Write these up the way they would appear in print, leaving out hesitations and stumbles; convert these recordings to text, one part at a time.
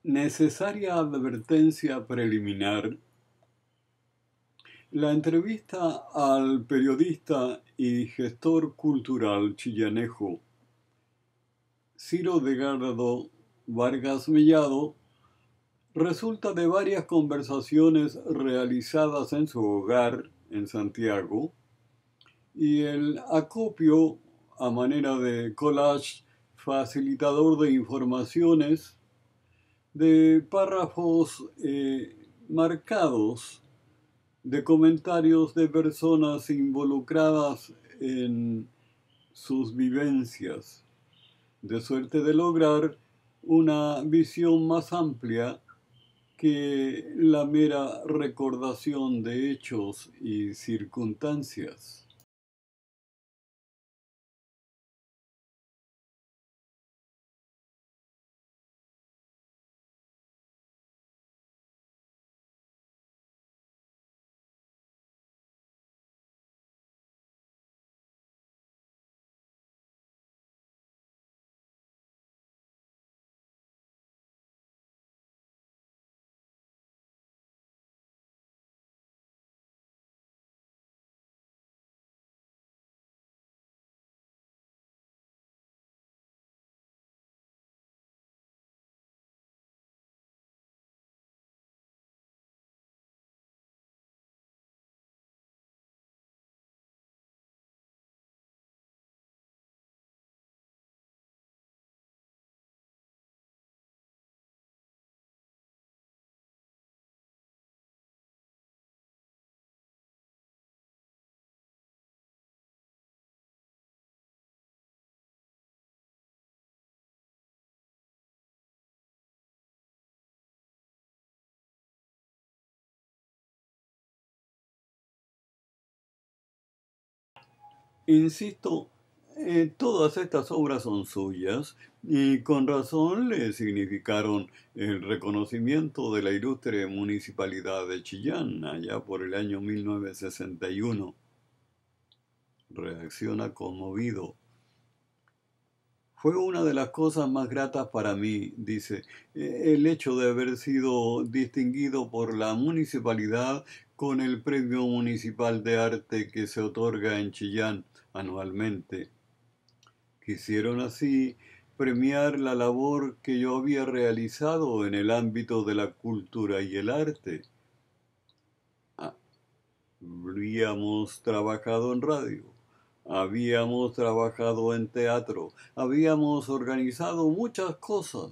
Necesaria advertencia preliminar. La entrevista al periodista y gestor cultural chillanejo Ciro Edgardo Vargas Mellado resulta de varias conversaciones realizadas en su hogar en Santiago y el acopio a manera de collage facilitador de informaciones de párrafos marcados de comentarios de personas involucradas en sus vivencias, de suerte de lograr una visión más amplia que la mera recordación de hechos y circunstancias. Insisto, todas estas obras son suyas y con razón le significaron el reconocimiento de la ilustre municipalidad de Chillán allá por el año 1961. Reacciona conmovido. Fue una de las cosas más gratas para mí, dice, el hecho de haber sido distinguido por la municipalidad con el Premio Municipal de Arte que se otorga en Chillán anualmente. Quisieron así premiar la labor que yo había realizado en el ámbito de la cultura y el arte. Habíamos trabajado en radio, habíamos trabajado en teatro, habíamos organizado muchas cosas.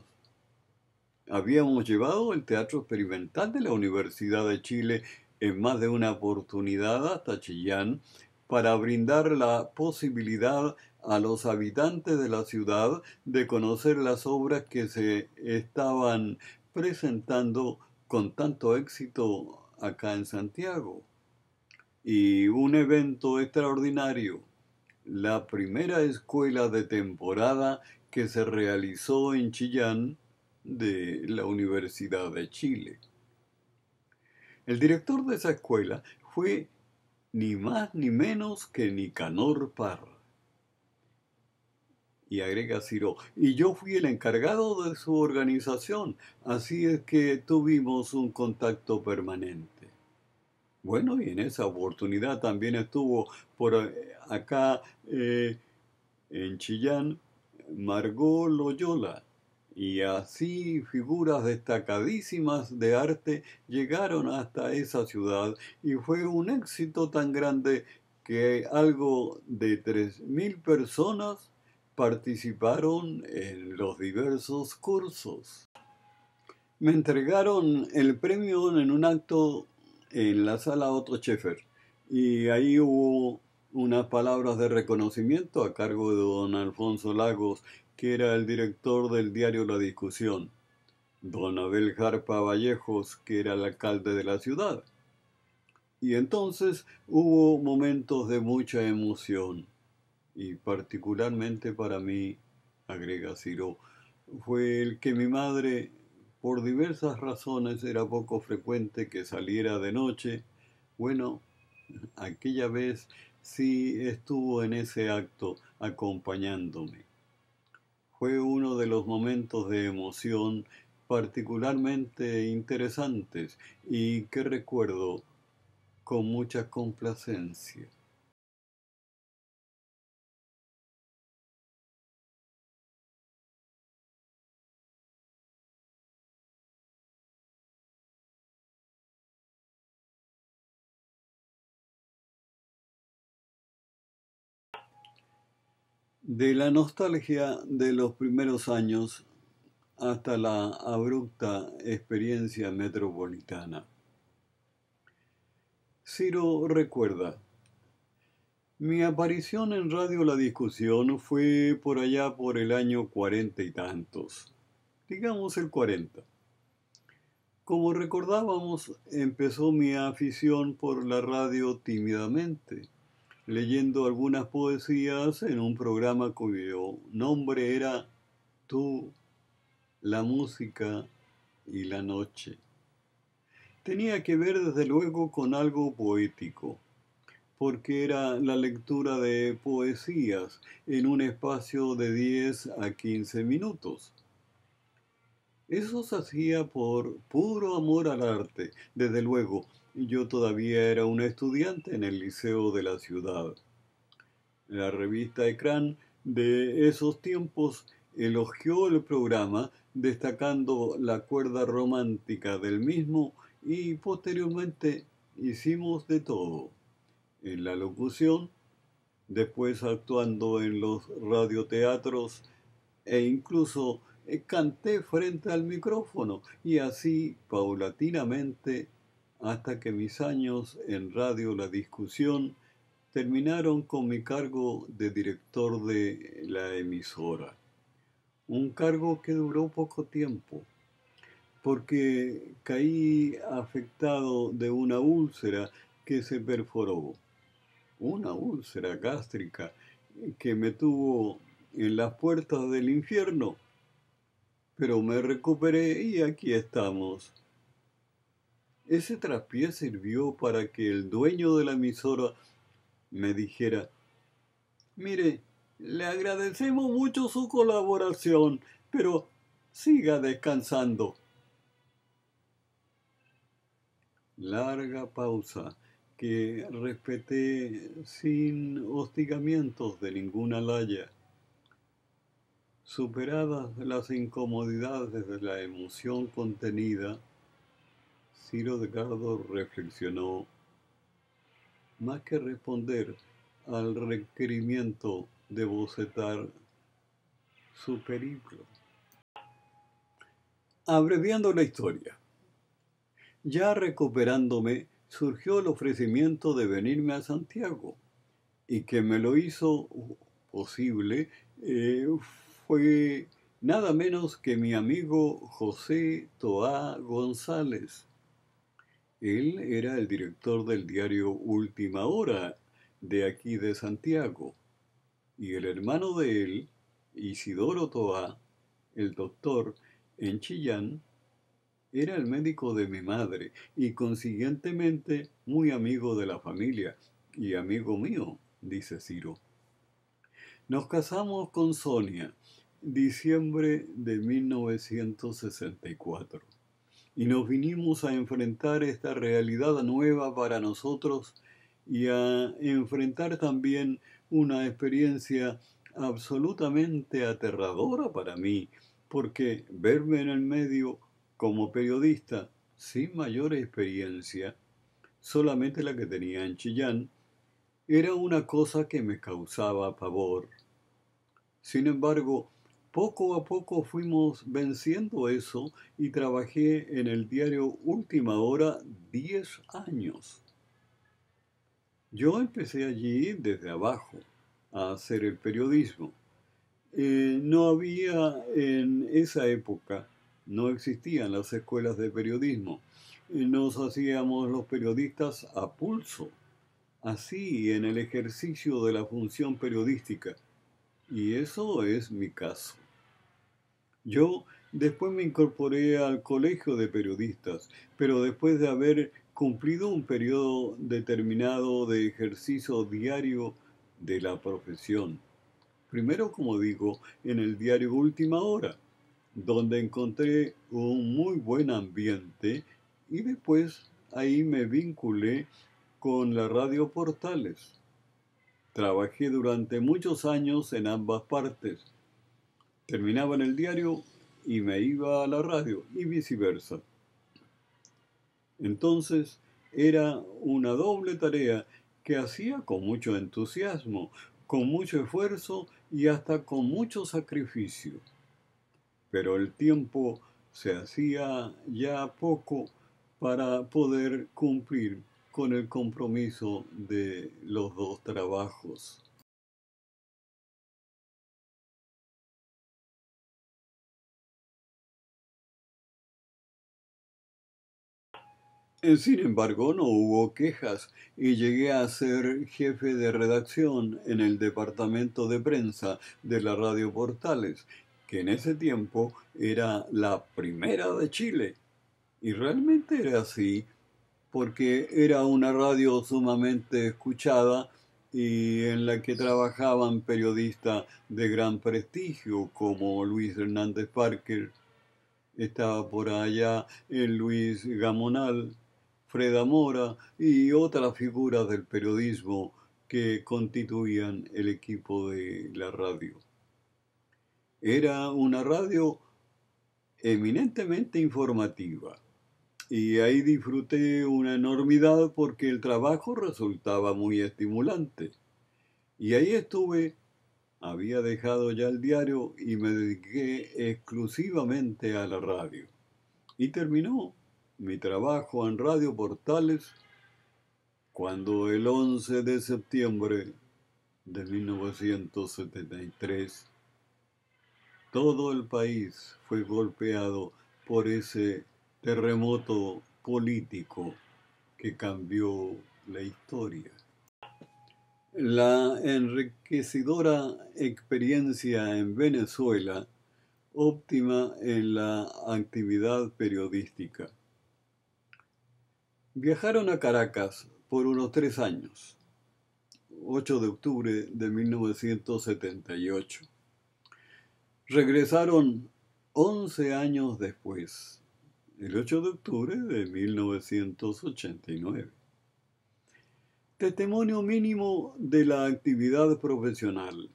Habíamos llevado el teatro experimental de la Universidad de Chile en más de una oportunidad hasta Chillán para brindar la posibilidad a los habitantes de la ciudad de conocer las obras que se estaban presentando con tanto éxito acá en Santiago. Y un evento extraordinario, la primera escuela de temporada que se realizó en Chillán de la Universidad de Chile. El director de esa escuela fue ni más ni menos que Nicanor Parra. Y agrega Ciro, y yo fui el encargado de su organización, así es que tuvimos un contacto permanente. Bueno, y en esa oportunidad también estuvo por acá en Chillán Margot Loyola, y así figuras destacadísimas de arte llegaron hasta esa ciudad y fue un éxito tan grande que algo de 3.000 personas participaron en los diversos cursos. Me entregaron el premio en un acto en la sala Otto Scheffer y ahí hubo unas palabras de reconocimiento a cargo de don Alfonso Lagos, que era el director del diario La Discusión, don Abel Jarpa Vallejos, que era el alcalde de la ciudad. Y entonces hubo momentos de mucha emoción y particularmente para mí, agrega Ciro, fue el que mi madre, por diversas razones, era poco frecuente que saliera de noche. Bueno, aquella vez sí estuvo en ese acto acompañándome. Fue uno de los momentos de emoción particularmente interesantes y que recuerdo con mucha complacencia. De la nostalgia de los primeros años hasta la abrupta experiencia metropolitana. Ciro recuerda, mi aparición en Radio La Discusión fue por allá por el año cuarenta y tantos, digamos el 40. Como recordábamos, empezó mi afición por la radio tímidamente, leyendo algunas poesías en un programa cuyo nombre era Tú, la música y la noche. Tenía que ver desde luego con algo poético, porque era la lectura de poesías en un espacio de 10 a 15 minutos. Eso se hacía por puro amor al arte. Desde luego, yo todavía era un estudiante en el liceo de la ciudad. La revista Ecrán de esos tiempos elogió el programa, destacando la cuerda romántica del mismo y posteriormente hicimos de todo. En la locución, después actuando en los radioteatros e incluso canté frente al micrófono y así paulatinamente hasta que mis años en Radio La Discusión terminaron con mi cargo de director de la emisora. Un cargo que duró poco tiempo, porque caí afectado de una úlcera que se perforó, una úlcera gástrica que me tuvo en las puertas del infierno, pero me recuperé y aquí estamos. Ese traspié sirvió para que el dueño de la emisora me dijera, mire, le agradecemos mucho su colaboración, pero siga descansando. Larga pausa que respeté sin hostigamientos de ninguna laya. Superadas las incomodidades de la emoción contenida, Ciro Edgardo reflexionó, más que responder al requerimiento de bocetar su periplo. Abreviando la historia, ya recuperándome, surgió el ofrecimiento de venirme a Santiago y que me lo hizo posible fue nada menos que mi amigo José Toá González. Él era el director del diario Última Hora de aquí de Santiago y el hermano de él, Isidoro Toá, el doctor en Chillán, era el médico de mi madre y consiguientemente muy amigo de la familia y amigo mío, dice Ciro. Nos casamos con Sonia, diciembre de 1964, y nos vinimos a enfrentar esta realidad nueva para nosotros y a enfrentar también una experiencia absolutamente aterradora para mí, porque verme en el medio como periodista sin mayor experiencia, solamente la que tenía en Chillán, era una cosa que me causaba pavor. Sin embargo, poco a poco fuimos venciendo eso y trabajé en el diario Última Hora 10 años. Yo empecé allí desde abajo a hacer el periodismo. No había en esa época, no existían las escuelas de periodismo. Nos hacíamos los periodistas a pulso, así en el ejercicio de la función periodística. Y eso es mi caso. Yo después me incorporé al colegio de periodistas, pero después de haber cumplido un periodo determinado de ejercicio diario de la profesión. Primero, como digo, en el diario Última Hora, donde encontré un muy buen ambiente y después ahí me vinculé con la radio Portales. Trabajé durante muchos años en ambas partes. Terminaba en el diario y me iba a la radio y viceversa. Entonces era una doble tarea que hacía con mucho entusiasmo, con mucho esfuerzo y hasta con mucho sacrificio. Pero el tiempo se hacía ya poco para poder cumplir con el compromiso de los dos trabajos. Sin embargo, no hubo quejas y llegué a ser jefe de redacción en el departamento de prensa de la Radio Portales, que en ese tiempo era la primera de Chile. Y realmente era así, porque era una radio sumamente escuchada y en la que trabajaban periodistas de gran prestigio como Luis Hernández Parker, estaba por allá el Luis Gamonal, Freda Mora y otras figuras del periodismo que constituían el equipo de la radio. Era una radio eminentemente informativa y ahí disfruté una enormidad porque el trabajo resultaba muy estimulante. Y ahí estuve, había dejado ya el diario y me dediqué exclusivamente a la radio. Y terminó mi trabajo en Radio Portales cuando el 11 de septiembre de 1973 todo el país fue golpeado por ese terremoto político que cambió la historia. La enriquecedora experiencia en Venezuela, óptima en la actividad periodística. Viajaron a Caracas por unos 3 años, 8 de octubre de 1978. Regresaron 11 años después, el 8 de octubre de 1989. Testimonio mínimo de la actividad profesional.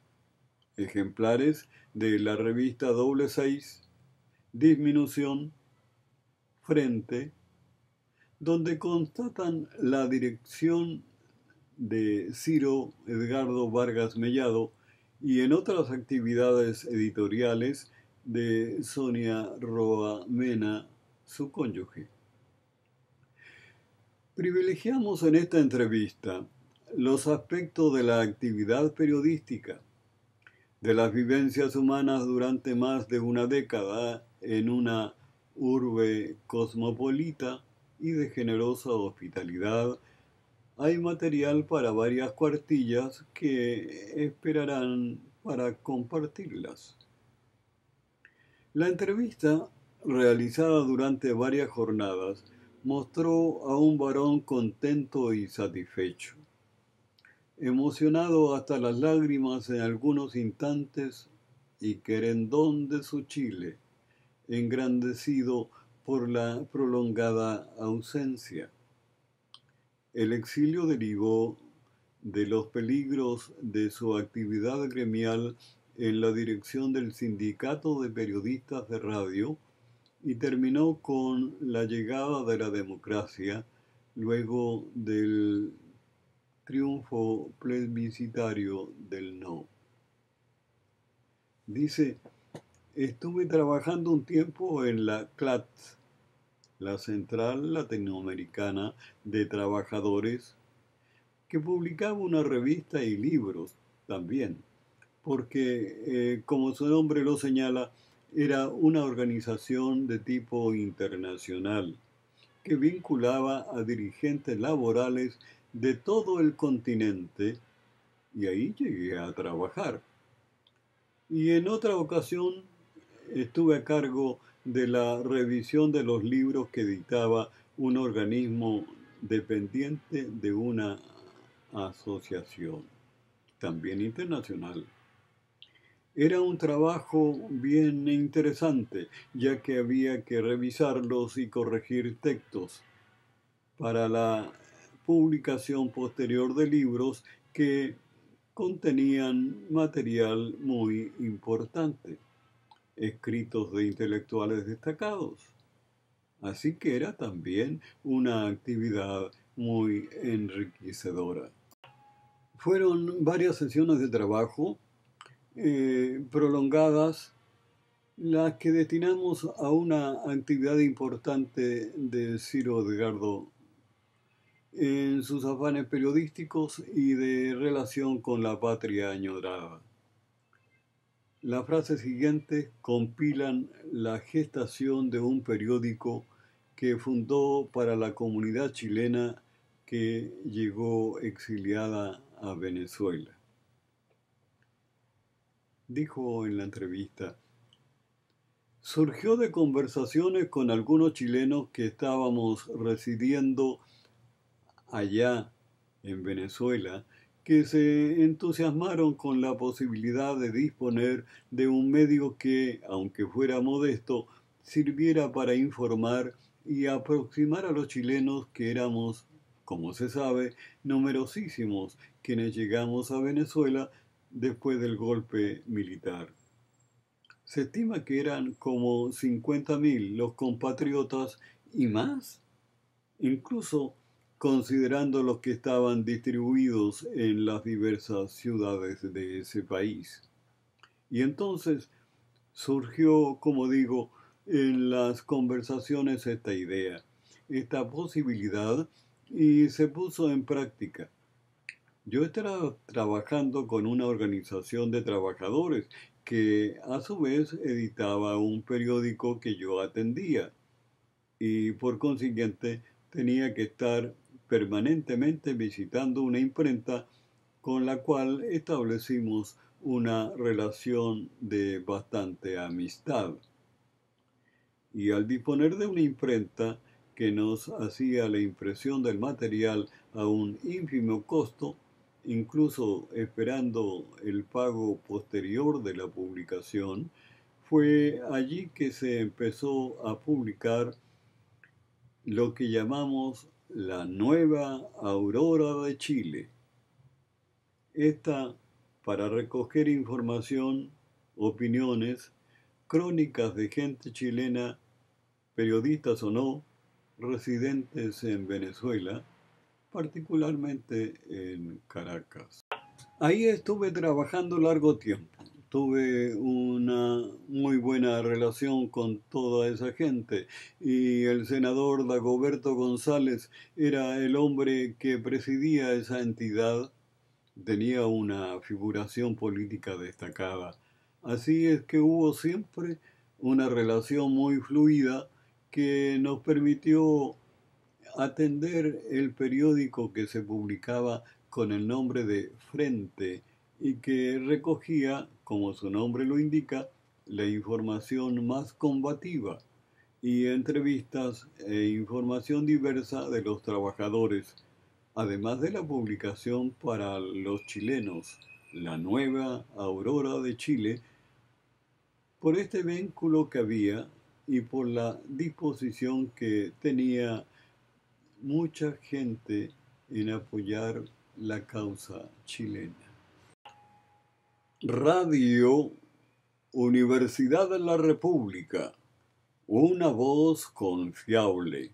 Ejemplares de la revista Doble 6, Disminución, Frente, donde constatan la dirección de Ciro Edgardo Vargas Mellado y en otras actividades editoriales de Sonia Roa Mena, su cónyuge. Privilegiamos en esta entrevista los aspectos de la actividad periodística, de las vivencias humanas durante más de una década en una urbe cosmopolita y de generosa hospitalidad. Hay material para varias cuartillas que esperarán para compartirlas. La entrevista, realizada durante varias jornadas, mostró a un varón contento y satisfecho, emocionado hasta las lágrimas en algunos instantes y querendón de su Chile, engrandecido por la prolongada ausencia. El exilio derivó de los peligros de su actividad gremial en la dirección del Sindicato de Periodistas de Radio y terminó con la llegada de la democracia luego del triunfo plebiscitario del no. Dice, estuve trabajando un tiempo en la CLAT, la Central Latinoamericana de Trabajadores, que publicaba una revista y libros también, porque, como su nombre lo señala, era una organización de tipo internacional que vinculaba a dirigentes laborales de todo el continente y ahí llegué a trabajar. Y en otra ocasión estuve a cargo de la revisión de los libros que editaba un organismo dependiente de una asociación, también internacional. Era un trabajo bien interesante, ya que había que revisarlos y corregir textos para la publicación posterior de libros que contenían material muy importante, escritos de intelectuales destacados. Así que era también una actividad muy enriquecedora. Fueron varias sesiones de trabajo prolongadas las que destinamos a una actividad importante de Ciro Edgardo en sus afanes periodísticos y de relación con la patria añorada. Las frases siguientes compilan la gestación de un periódico que fundó para la comunidad chilena que llegó exiliada a Venezuela. Dijo en la entrevista: surgió de conversaciones con algunos chilenos que estábamos residiendo allá en Venezuela, que se entusiasmaron con la posibilidad de disponer de un medio que, aunque fuera modesto, sirviera para informar y aproximar a los chilenos que éramos, como se sabe, numerosísimos quienes llegamos a Venezuela después del golpe militar. Se estima que eran como 50.000 los compatriotas y más, incluso considerando los que estaban distribuidos en las diversas ciudades de ese país. Y entonces surgió, como digo, en las conversaciones esta idea, esta posibilidad, y se puso en práctica. Yo estaba trabajando con una organización de trabajadores que a su vez editaba un periódico que yo atendía y por consiguiente tenía que estar permanentemente visitando una imprenta con la cual establecimos una relación de bastante amistad. Y al disponer de una imprenta que nos hacía la impresión del material a un ínfimo costo, incluso esperando el pago posterior de la publicación, fue allí que se empezó a publicar lo que llamamos la Nueva Aurora de Chile. Esta para recoger información, opiniones, crónicas de gente chilena, periodistas o no, residentes en Venezuela, particularmente en Caracas. Ahí estuve trabajando largo tiempo. Tuve una muy buena relación con toda esa gente y el senador Dagoberto González era el hombre que presidía esa entidad, tenía una figuración política destacada. Así es que hubo siempre una relación muy fluida que nos permitió atender el periódico que se publicaba con el nombre de Frente y que recogía, como su nombre lo indica, la información más combativa y entrevistas e información diversa de los trabajadores, además de la publicación para los chilenos, la Nueva Aurora de Chile, por este vínculo que había y por la disposición que tenía mucha gente en apoyar la causa chilena. Radio Universidad de la República, una voz confiable.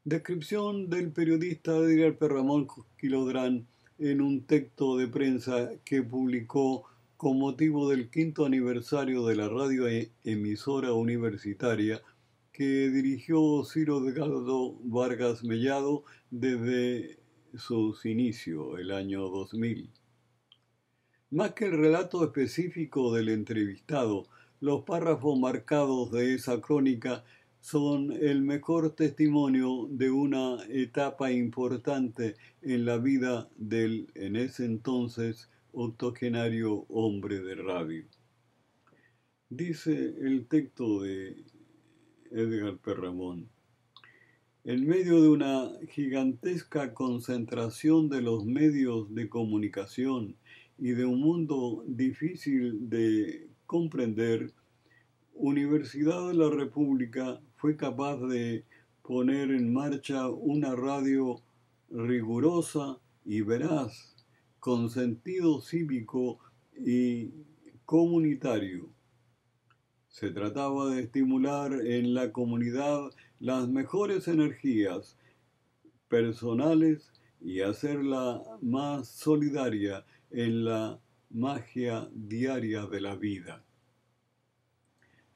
Descripción del periodista Edgar Ramón Quilodrán en un texto de prensa que publicó con motivo del 5º aniversario de la radio emisora universitaria que dirigió Ciro Edgardo Vargas Mellado desde sus inicios, el año 2000. Más que el relato específico del entrevistado, los párrafos marcados de esa crónica son el mejor testimonio de una etapa importante en la vida del, en ese entonces, octogenario hombre de radio. Dice el texto de Edgar Ramón: en medio de una gigantesca concentración de los medios de comunicación y de un mundo difícil de comprender, Universidad de la República fue capaz de poner en marcha una radio rigurosa y veraz, con sentido cívico y comunitario. Se trataba de estimular en la comunidad las mejores energías personales y hacerla más solidaria en la magia diaria de la vida.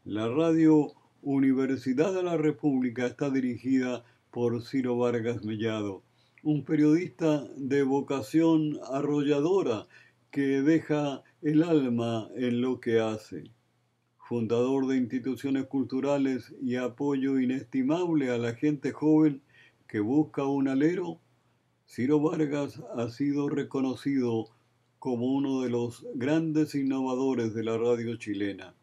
La radio Universidad de la República está dirigida por Ciro Vargas Mellado, un periodista de vocación arrolladora que deja el alma en lo que hace. Fundador de instituciones culturales y apoyo inestimable a la gente joven que busca un alero, Ciro Vargas ha sido reconocido como uno de los grandes innovadores de la radio chilena,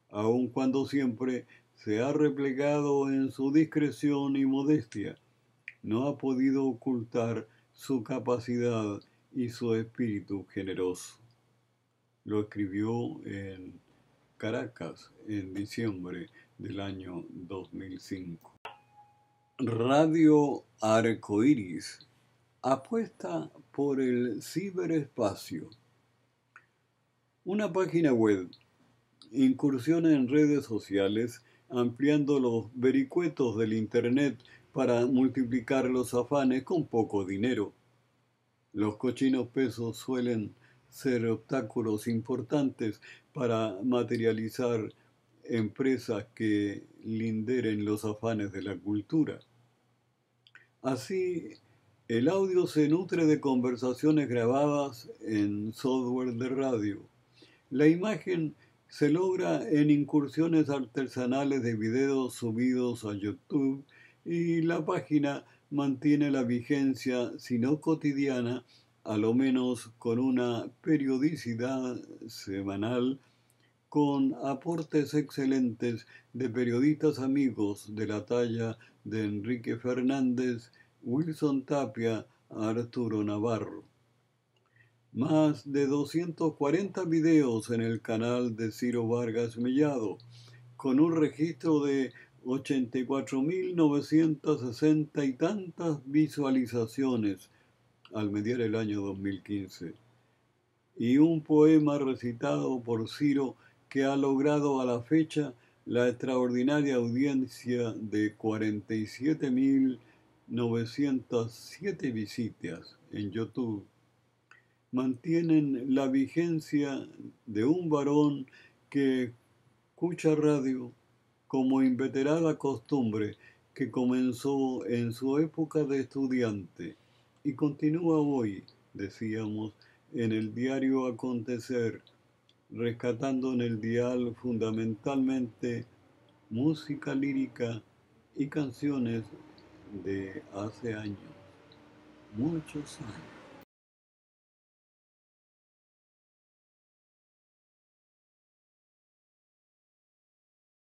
aun cuando siempre se ha replegado en su discreción y modestia. No ha podido ocultar su capacidad y su espíritu generoso. Lo escribió en Caracas en diciembre del año 2005. Radio Arcoiris apuesta por el ciberespacio. Una página web incursiona en redes sociales ampliando los vericuetos del Internet para multiplicar los afanes con poco dinero. Los cochinos pesos suelen ser obstáculos importantes para materializar empresas que linderen los afanes de la cultura. Así, el audio se nutre de conversaciones grabadas en software de radio. La imagen se logra en incursiones artesanales de videos subidos a YouTube y la página mantiene la vigencia, si no cotidiana, a lo menos con una periodicidad semanal, con aportes excelentes de periodistas amigos de la talla de Enrique Fernández, Wilson Tapia, Arturo Navarro. Más de 240 videos en el canal de Ciro Vargas Mellado, con un registro de 84.960 y tantas visualizaciones al mediar el año 2015. Y un poema recitado por Ciro que ha logrado a la fecha la extraordinaria audiencia de 47.907 visitas en YouTube. Mantienen la vigencia de un varón que escucha radio como inveterada costumbre que comenzó en su época de estudiante y continúa hoy, decíamos, en el diario acontecer, rescatando en el dial fundamentalmente música lírica y canciones de hace años, muchos años.